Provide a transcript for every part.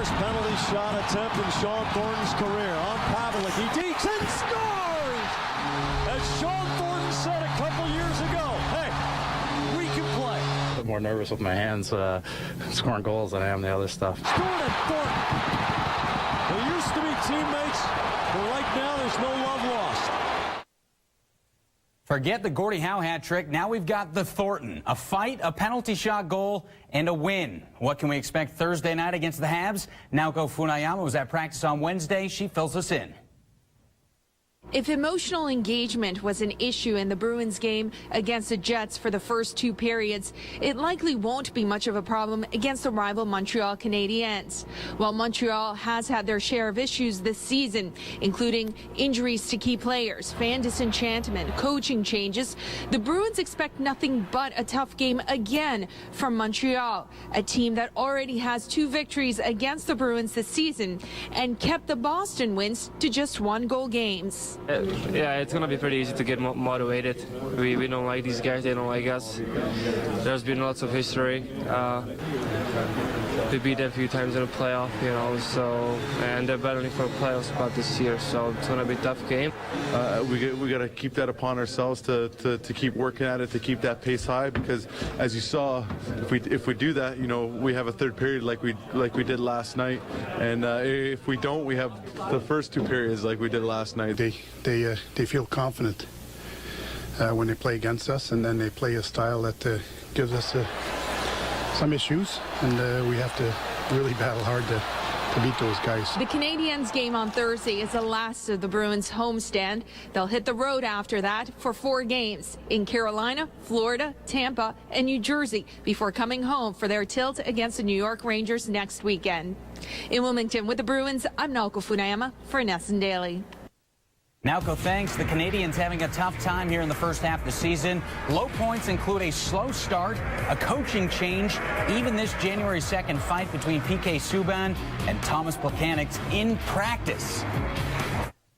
first penalty shot attempt in Sean Thornton's career. On Pavlik, he dekes and scores! As Sean Thornton said a couple years ago, hey, we can play. I'm more nervous with my hands scoring goals than I am the other stuff. Scored at Thornton. They used to be teammates, but right now there's no love lost. Forget the Gordie Howe hat trick. Now we've got the Thornton. A fight, a penalty shot goal, and a win. What can we expect Thursday night against the Habs? Naoko Funayama was at practice on Wednesday. She fills us in. If emotional engagement was an issue in the Bruins game against the Jets for the first two periods, it likely won't be much of a problem against the rival Montreal Canadiens. While Montreal has had their share of issues this season, including injuries to key players, fan disenchantment, coaching changes, the Bruins expect nothing but a tough game again from Montreal, a team that already has 2 victories against the Bruins this season and kept the Boston wins to just 1-goal games. Yeah, it's going to be pretty easy to get motivated. We don't like these guys, they don't like us. There's been lots of history. We beat them a few times in the playoff, you know, so, and they're battling for a playoff spot this year, so it's going to be a tough game. We got to keep that upon ourselves to keep working at it, to keep that pace high, because as you saw, if we do that, you know, we have a third period like we did last night, and if we don't, we have the first 2 periods like we did last night. They feel confident when they play against us, and then they play a style that gives us some issues, and we have to really battle hard to beat those guys. The Canadiens game on Thursday is the last of the Bruins homestand. They'll hit the road after that for 4 games in Carolina, Florida, Tampa, and New Jersey before coming home for their tilt against the New York Rangers next weekend. In Wilmington with the Bruins, I'm Naoko Funayama for NESN Daily. Naoko, thanks. The Canadiens having a tough time here in the first half of the season. Low points include a slow start, a coaching change, even this January 2nd fight between PK Subban and Thomas Plekanec in practice.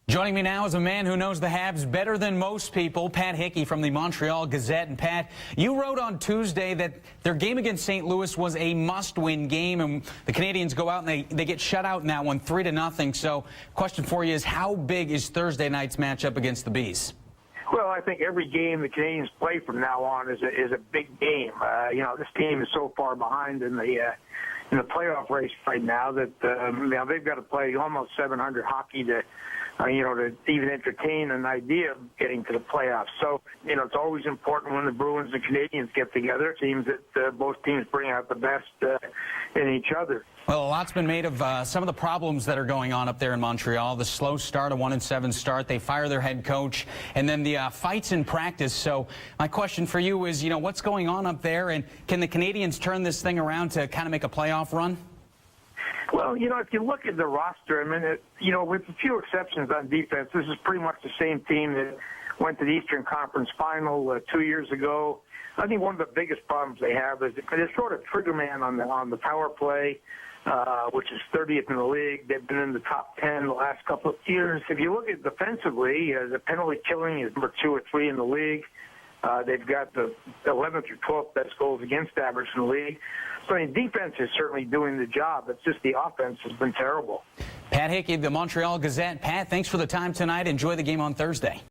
Joining me now is a man who knows the Habs better than most people, Pat Hickey from the Montreal Gazette. And Pat, you wrote on Tuesday that their game against St. Louis was a must-win game, and the Canadiens go out and they get shut out in that one 3-0. So question for you is, how big is Thursday night's matchup against the Bees? Well, I think every game the Canadiens play from now on is a big game. You know, this team is so far behind in the playoff race right now that you know, they've got to play almost 700 hockey to you know, to even entertain an idea of getting to the playoffs. So, you know, it's always important when the Bruins and Canadiens get together. It seems that both teams bring out the best in each other. Well, a lot's been made of some of the problems that are going on up there in Montreal. The slow start, a 1-7 start. They fire their head coach, and then the fights in practice. So my question for you is, you know, what's going on up there, and can the Canadiens turn this thing around to kind of make a playoff run? Well, you know, if you look at the roster, I mean, you know, with a few exceptions on defense, this is pretty much the same team that went to the Eastern Conference Final 2 years ago. I think one of the biggest problems they have is they're sort of trigger man on the power play, which is 30th in the league. They've been in the top 10 the last couple of years. If you look at defensively, the penalty killing is number 2 or 3 in the league. They've got the 11th or 12th best goals against average in the league. So, I mean, defense is certainly doing the job. It's just the offense has been terrible. Pat Hickey, the Montreal Gazette. Pat, thanks for the time tonight. Enjoy the game on Thursday.